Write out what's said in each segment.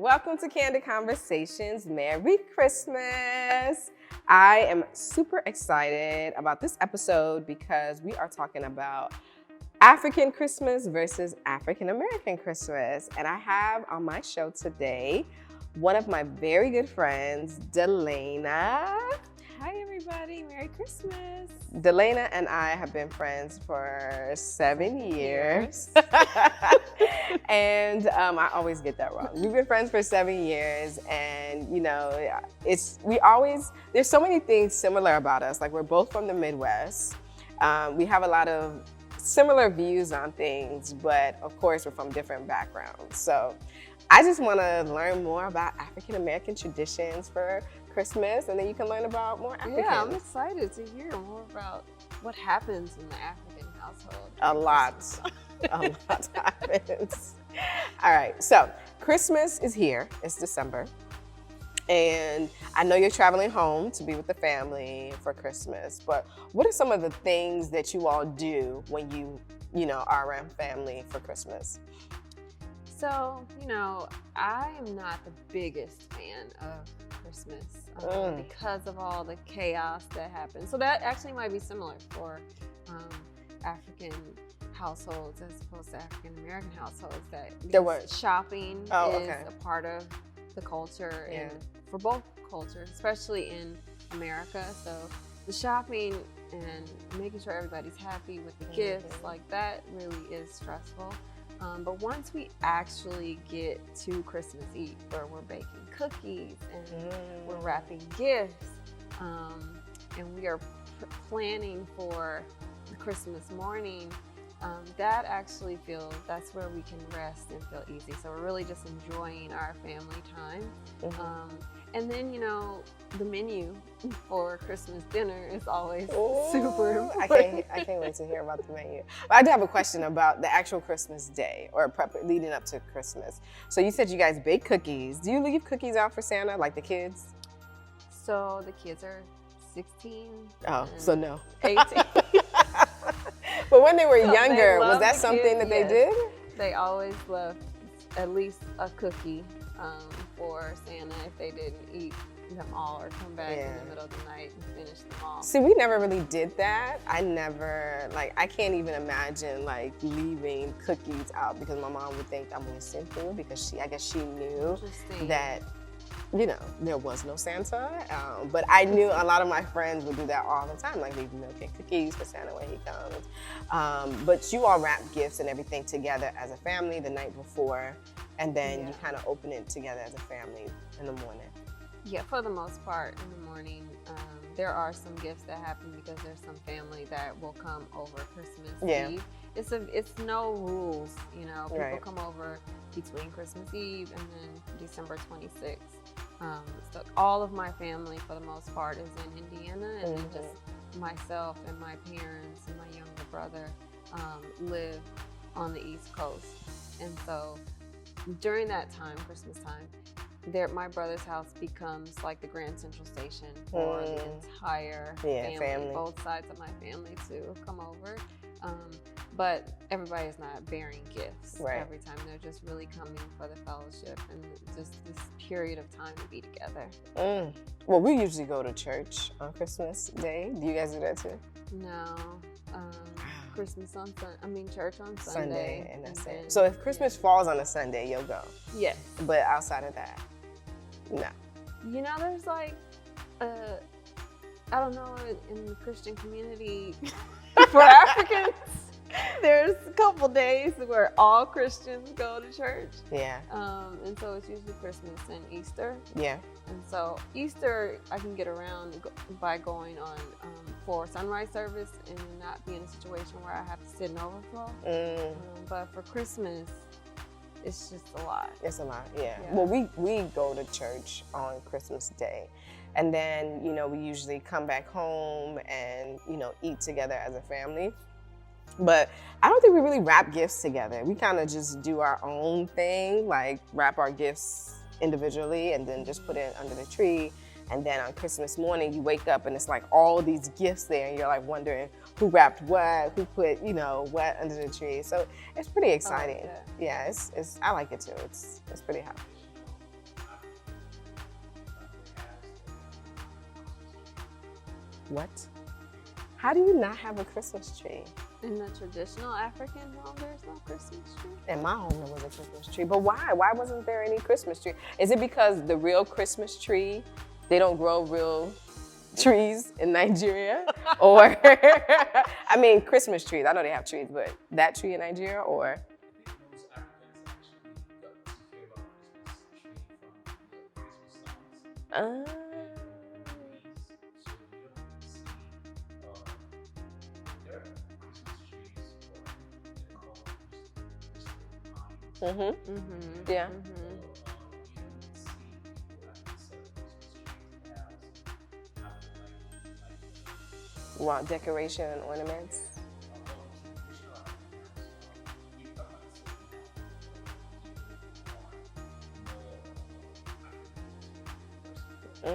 welcome to Candid Conversations. Merry Christmas. I am super excited about this episode because we are talking about African Christmas versus African American Christmas. And I have on my show today one of my very good friends, Dalana. Hi everybody, Merry Christmas. Dalana and I have been friends for 7 years. And I always get that wrong. We've been friends for 7 years, and you know, there's so many things similar about us. Like, we're both from the Midwest. We have a lot of similar views on things, but of course we're from different backgrounds. So I just want to learn more about African American traditions for Christmas, and then you can learn about more Africans. Yeah, I'm excited to hear more about what happens in the African household. A lot happens. All right, so Christmas is here. It's December. And I know you're traveling home to be with the family for Christmas, but what are some of the things that you all do when you are around family for Christmas? So, I am not the biggest fan of Christmas because of all the chaos that happens. So that actually might be similar for African households as opposed to African American households. That shopping is a part of the culture, and for both cultures, especially in America. So the shopping and making sure everybody's happy with the gifts, like that really is stressful. But once we actually get to Christmas Eve, where we're baking cookies and we're wrapping gifts, and we are planning for the Christmas morning, that's where we can rest and feel easy. So we're really just enjoying our family time. And then, the menu for Christmas dinner is always super important. I can't wait to hear about the menu. But I do have a question about the actual Christmas day, or leading up to Christmas. So you said you guys bake cookies. Do you leave cookies out for Santa, like the kids? So the kids are 16. Oh, so no. 18. But when they were younger, was that something that they did? They always left at least a cookie for Santa if they didn't eat them all or come back in the middle of the night and finish them all. See, we never really did that. I can't even imagine leaving cookies out, because my mom would think I'm wasting food, because I guess she knew that there was no Santa. But I knew a lot of my friends would do that all the time, leave milk and cookies for Santa when he comes. But you all wrap gifts and everything together as a family the night before, and then you kind of open it together as a family in the morning. Yeah, for the most part in the morning. There are some gifts that happen because there's some family that will come over Christmas Eve. It's no rules, People come over between Christmas Eve and then December 26th. So all of my family, for the most part, is in Indiana, and then just myself and my parents and my younger brother live on the East Coast. And so during that time, Christmas time, my brother's house becomes like the Grand Central Station for the entire family. Both sides of my family to come over. But everybody is not bearing gifts every time. They're just really coming for the fellowship and just this period of time to be together. Well, we usually go to church on Christmas Day. Do you guys do that too? No. Church on Sunday. And that's it. So if Christmas falls on a Sunday, you'll go? Yes. But outside of that, no. There's I don't know, in the Christian community, for Africans, there's a couple days where all Christians go to church. Yeah. And so it's usually Christmas and Easter. Yeah. And so Easter, I can get around by going on for sunrise service and not be in a situation where I have to sit in overflow. But for Christmas, it's just a lot. It's a lot, yeah. Well, we go to church on Christmas Day. And then, we usually come back home and, eat together as a family. But I don't think we really wrap gifts together. We kind of just do our own thing, wrap our gifts individually and then just put it under the tree. And then on Christmas morning, you wake up and it's all these gifts there, and you're wondering who wrapped what, who put, what under the tree. So it's pretty exciting. I like it too. It's pretty happy. What? How do you not have a Christmas tree? In the traditional African home, there's no Christmas tree. In my home, there was a Christmas tree. But why? Why wasn't there any Christmas tree? Is it because the real Christmas tree, they don't grow real trees in Nigeria? Or, I mean, Christmas trees. I know they have trees, but that tree in Nigeria, or? Yeah. Wow, decoration and ornaments. I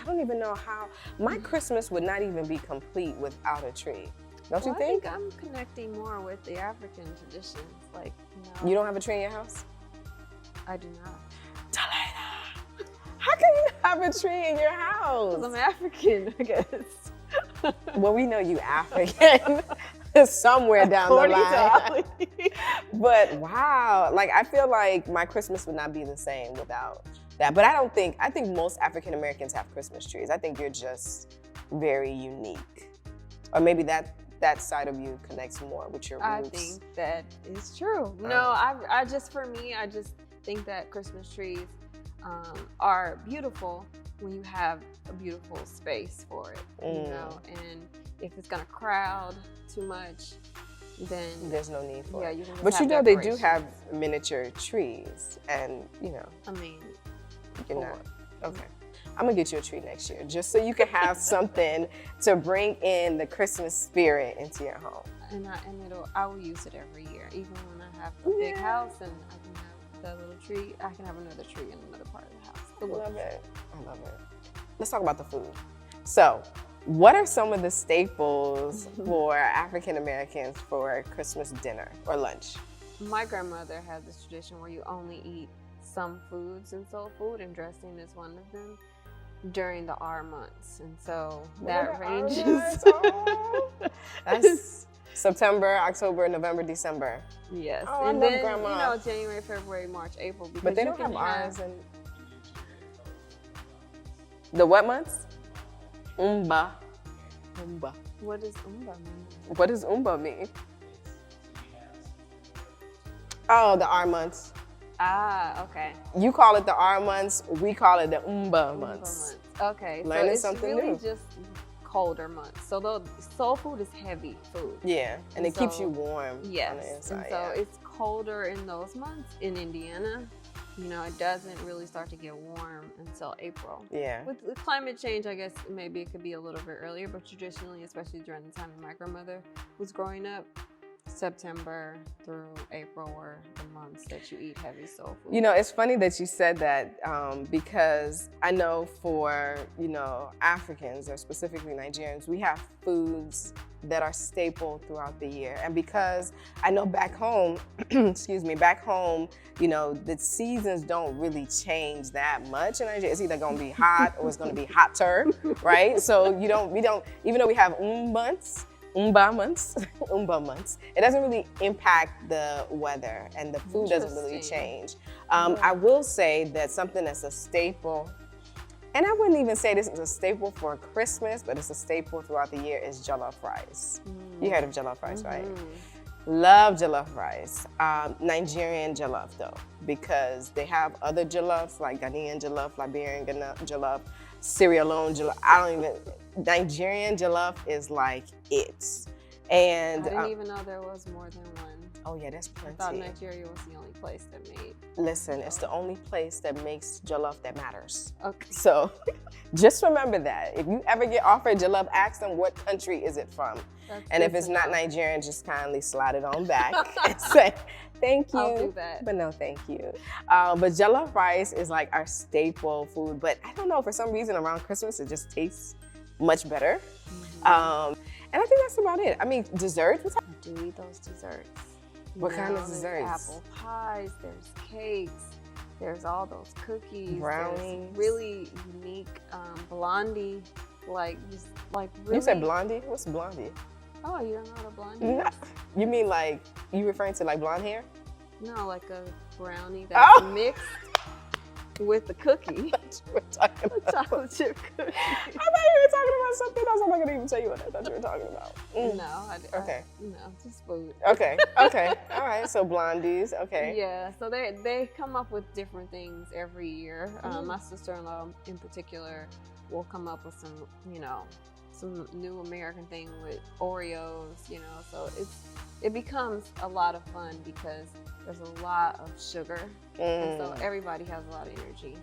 don't even know how. My Christmas would not even be complete without a tree. Don't you think? I think I'm connecting more with the African traditions. Like, You don't have a tree in your house? I do not. Dalana, how can you not have a tree in your house? Because I'm African, I guess. Well, we know you African somewhere down the line. But wow, like I feel like my Christmas would not be the same without that. But I think most African Americans have Christmas trees. I think you're just very unique. Or maybe that side of you connects more with your roots. I think that is true. No, I just think that Christmas trees are beautiful when you have a beautiful space for it, you know, and if it's gonna crowd too much, then there's no need for it. You can just but have they do have miniature trees, and I mean, you're not okay. I'm gonna get you a tree next year, just so you can have something to bring in the Christmas spirit into your home. And I will use it every year, even when I have a big house and I can have that little tree. I can have another tree in another part of the house. I love it. Let's talk about the food. So, what are some of the staples for African Americans for Christmas dinner or lunch? My grandmother had this tradition where you only eat some foods in soul food, and dressing is one of them, during the R months. And so that ranges. That's September, October, November, December. Yes. Oh, and I love then, grandma. January, February, March, April. But they don't have R's in the what months? Umba. What does Umba mean? What does Umba mean? Oh, the R months. Ah, okay. You call it the R months, we call it the Umba months. Okay, Learning so it's something really new. just colder months. So the soul food is heavy food. Yeah, and it keeps you warm yes, on the inside. And so it's colder in those months. In Indiana, it doesn't really start to get warm until April. Yeah. With climate change, I guess maybe it could be a little bit earlier, but traditionally, especially during the time my grandmother was growing up, September through April were the months that you eat heavy soul food. It's funny that you said that because I know for, Africans or specifically Nigerians, we have foods that are staple throughout the year. And because I know back home, the seasons don't really change that much in Nigeria. It's either gonna be hot or it's gonna be hotter, right? So we don't, even though we have Umba months, it doesn't really impact the weather and the food doesn't really change. I will say that something that's a staple, and I wouldn't even say this is a staple for Christmas, but it's a staple throughout the year, is jollof rice. You heard of jollof rice, right? Love jollof rice. Nigerian jollof though, because they have other jollofs like Ghanaian jollof, Liberian jollof, Sierra Leone jollof. Nigerian jollof is like it. And I didn't even know there was more than one. Oh yeah, there's plenty. I thought Nigeria was the only place that made. Listen, it's the only place that makes jollof that matters. Okay. So just remember that. If you ever get offered jollof, ask them what country is it from. And if it's not Nigerian, just kindly slide it on back and say, thank you. I'll do that. But no, thank you. But jollof rice is like our staple food. But I don't know, for some reason around Christmas, it just tastes much better. And I think that's about it. I mean, desserts. I do eat those desserts. What kind of desserts? Apple pies, there's cakes, there's all those cookies. Brownies. There's really unique blondie like just like really. You said blondie? What's blondie? Oh, you don't know what a blondie No. is? You mean like, you referring to like blonde hair? No, like a brownie that's mixed with the cookie. That's what we're talking A about. chocolate chip cookie. I thought you were talking about something else. I'm not gonna even tell you what I thought you were talking about. No, Okay. No, just food. Okay. All right. So blondies. Okay. Yeah, so they come up with different things every year. My sister-in-law in particular will come up with some new American thing with Oreos, so it becomes a lot of fun because there's a lot of sugar, and so everybody has a lot of energy,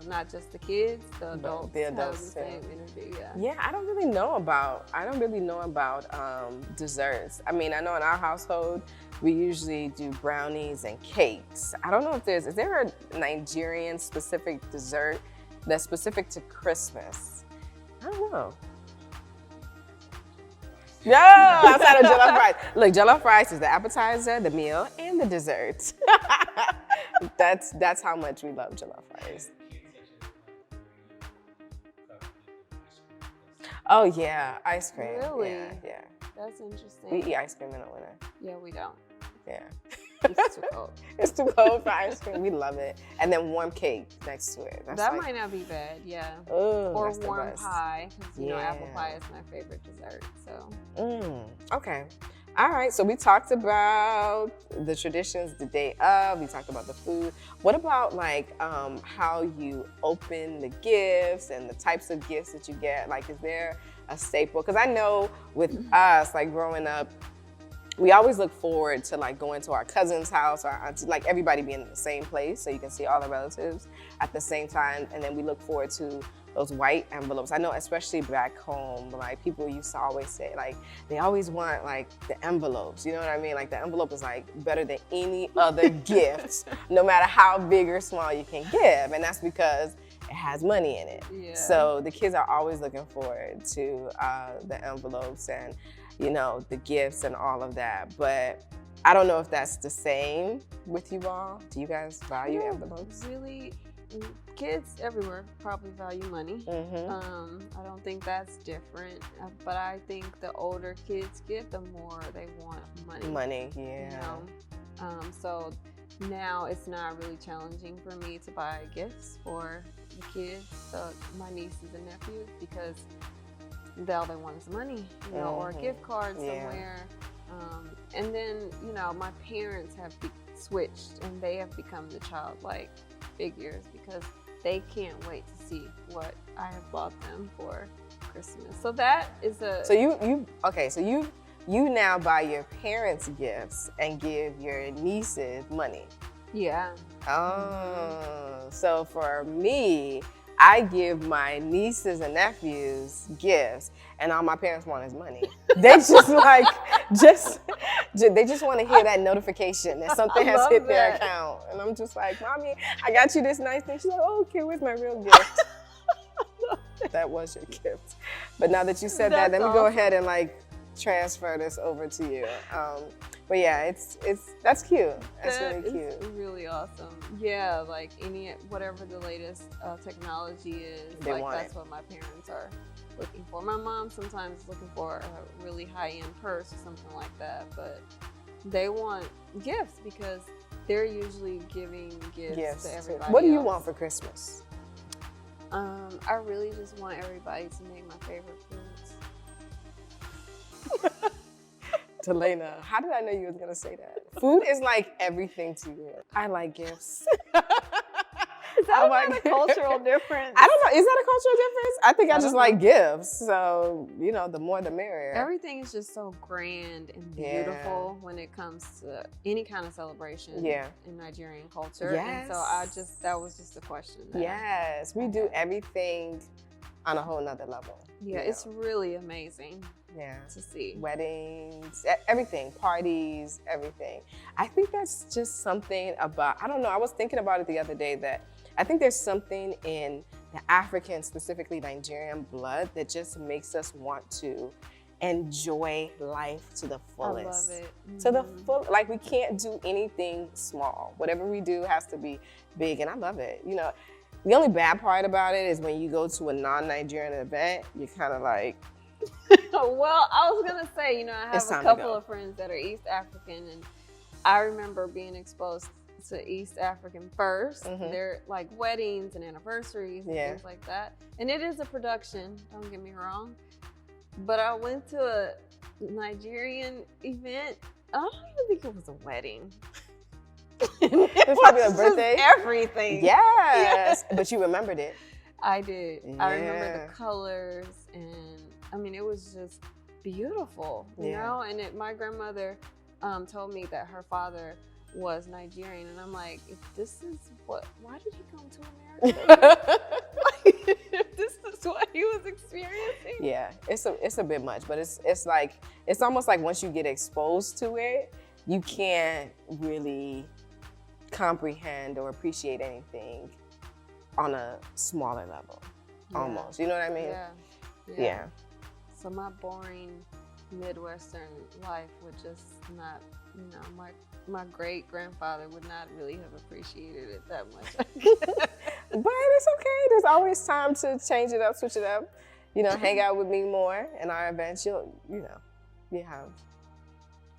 not just the kids, the adults have the same energy. Yeah, I don't really know about desserts. I mean, I know in our household we usually do brownies and cakes. I don't know if is there a Nigerian specific dessert that's specific to Christmas? I don't know. No, outside of jollof rice. Look, jollof rice is the appetizer, the meal, and the dessert. That's how much we love jollof rice. Oh yeah, ice cream. Really? Yeah. That's interesting. We eat ice cream in the winter. Yeah, we don't. Yeah. It's too cold. It's too cold for ice cream. We love it. And then warm cake next to it. That might not be bad, yeah. Ooh, or that's the warm best. pie, because apple pie is my favorite dessert. So. Okay. All right. So we talked about the traditions the day of. We talked about the food. What about like how you open the gifts and the types of gifts that you get? Like, is there a staple? Because I know with us, like growing up, we always look forward to like going to our cousin's house, or our auntie, like everybody being in the same place so you can see all the relatives at the same time. And then we look forward to those white envelopes. I know especially back home, like people used to always say like, they always want like the envelopes, you know what I mean? Like the envelope is like better than any other gift, no matter how big or small you can give. And that's because it has money in it. Yeah. So the kids are always looking forward to the envelopes and the gifts and all of that. But I don't know if that's the same with you all. Do you guys value envelopes? Really, kids everywhere probably value money. I don't think that's different. But I think the older kids get, the more they want money. Money, yeah. So now it's not really challenging for me to buy gifts for the kids, my nieces and nephews, because all they want is money, or a gift card somewhere. And then, my parents have switched and they have become the childlike figures because they can't wait to see what I have bought them for Christmas. So that is So you now buy your parents gifts and give your nieces money. Yeah. Oh, so for me, I give my nieces and nephews gifts, and all my parents want is money. They just they just want to hear that notification that something has hit their account. And I'm just like, Mommy, I got you this nice thing. She's like, oh, okay, where's my real gift? That was your gift. But now that you said that, let me go ahead and like transfer this over to you. But yeah, that's cute. That's really cute. It's really awesome. Yeah, like whatever the latest technology is, that's what my parents are looking for. My mom sometimes is looking for a really high-end purse or something like that, but they want gifts because they're usually giving gifts to everybody. What do you want for Christmas? I really just want everybody to make my favorite foods. Dalana, how did I know you was gonna say that? Food is like everything to you. I like gifts. Is that a cultural difference? I don't know. Is that a cultural difference? I think I just like gifts. So, the more the merrier. Everything is just so grand and beautiful when it comes to any kind of celebration in Nigerian culture. Yes. And so that was just a question. Yes, we do everything on a whole nother level. Yeah, it's really amazing. Yeah. To see. Weddings, everything, parties, everything. I think that's just something about, I don't know, I was thinking about it the other day that I think there's something in the African, specifically Nigerian blood that just makes us want to enjoy life to the fullest. I love it. Mm-hmm. To the full, like we can't do anything small. Whatever we do has to be big, and I love it. The only bad part about it is when you go to a non-Nigerian event, you're kind of like, Well, I was gonna say, you know, I have It's a time to couple go. of friends that are East African, and I remember being exposed to East African first. They're like weddings and anniversaries and things like that. And it is a production, don't get me wrong. But I went to a Nigerian event. I don't even think it was a wedding. It was probably a just birthday. Everything. yes, but you remembered it. I did. I remember Yeah. the colors, and I mean, it was just beautiful, you Yeah. know? And my grandmother told me that her father was Nigerian, and I'm like, if this is why did he come to America? If this is what he was experiencing. Yeah, it's a bit much, but it's almost like once you get exposed to it, you can't really comprehend or appreciate anything on a smaller level, almost. You know what I mean? Yeah. So my boring Midwestern life would just not, you know, my great grandfather would not really have appreciated it that much. But it's okay. There's always time to change it up, switch it up. You know, hang out with me more in our events. You have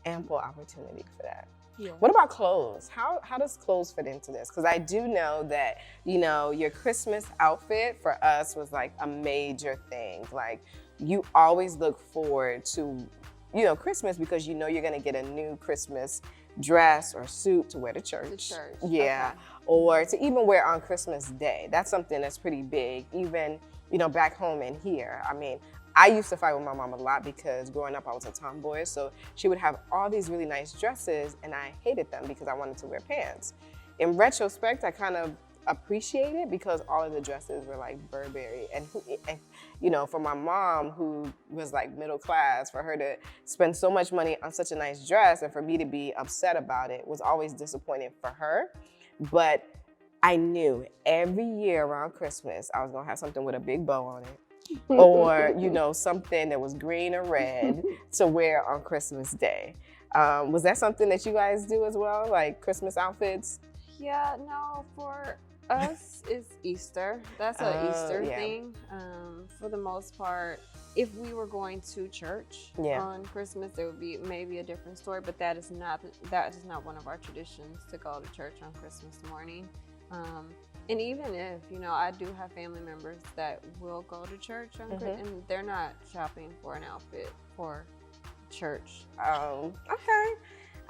ample opportunity for that. Yeah. What about clothes? How does clothes fit into this? Because I do know that, you know, your Christmas outfit for us was like a major thing. Like, you always look forward to, you know, Christmas because you know you're gonna get a new Christmas dress or suit to wear to church. Yeah. Okay. Or to even wear on Christmas Day. That's something that's pretty big, even, you know, back home and here. I mean, I used to fight with my mom a lot because growing up I was a tomboy, so she would have all these really nice dresses and I hated them because I wanted to wear pants. In retrospect, I kind of appreciate it because all of the dresses were like Burberry, and you know, for my mom who was like middle class, for her to spend so much money on such a nice dress and for me to be upset about it was always disappointing for her. But I knew every year around Christmas I was gonna have something with a big bow on it, or you know, something that was green or red to wear on Christmas Day. Was that something that you guys do as well, like Christmas outfits? Yeah, no, for us it's Easter. That's an Easter yeah. thing. For the most part, if we were going to church on Christmas, there would be maybe a different story, but that is not one of our traditions to go to church on Christmas morning. And even if, you know, I do have family members that will go to church on Christmas, and they're not shopping for an outfit for church. Okay.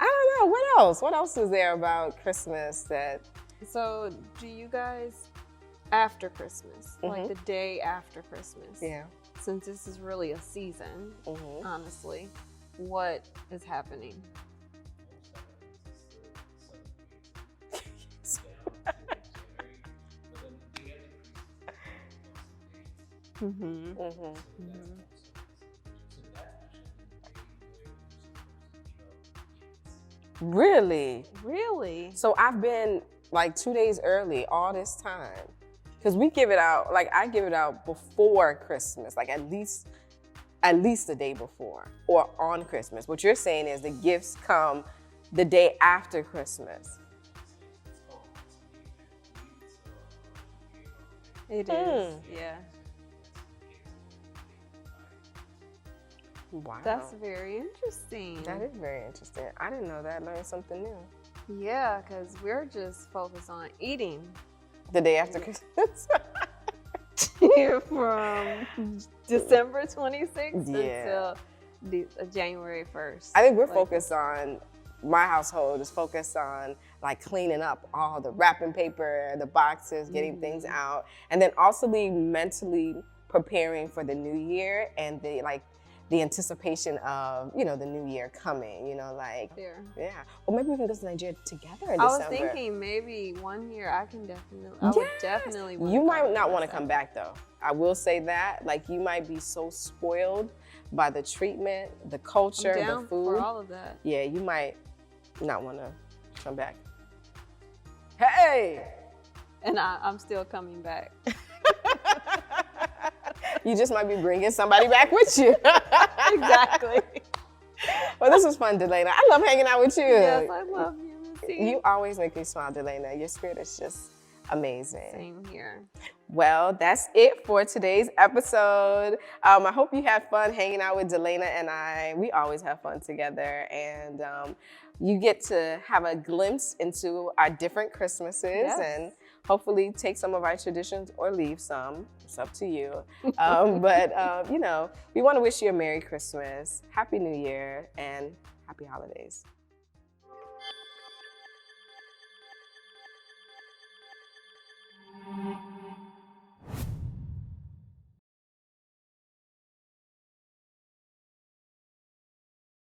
I don't know. What else? What else is there about Christmas that... So do you guys, after Christmas, like the day after Christmas, since this is really a season, honestly, what is happening? Really? Really? So I've been like 2 days early all this time. Because we give it out, like I give it out before Christmas, like at least the day before or on Christmas. What you're saying is the gifts come the day after Christmas. It is, yeah. Wow. That's very interesting. That is very interesting. I didn't know that. I learned something new. Yeah, because we're just focused on eating. The day after Christmas? From December 26th until January 1st. I think we're focused on, my household is focused on like cleaning up all the wrapping paper, the boxes, getting things out, and then also be mentally preparing for the new year and the anticipation of, you know, the new year coming, you know, like, yeah. Well, maybe we can go to Nigeria together in December. I was thinking maybe one year I would definitely want to. You might not want to come back though. I will say that, like, you might be so spoiled by the treatment, the culture, I'm down the food. for all of that. Yeah, you might not want to come back. Hey! And I'm still coming back. You just might be bringing somebody back with you. Exactly. Well, this was fun, Dalana. I love hanging out with you. Yes, I love you. You always make me smile, Dalana. Your spirit is just Amazing. Same here. Well, that's it for today's episode. I hope you had fun hanging out with Dalana and I. We always have fun together, and you get to have a glimpse into our different Christmases, and hopefully take some of our traditions or leave some. It's up to you. But we want to wish you a Merry Christmas, Happy New Year, and Happy Holidays.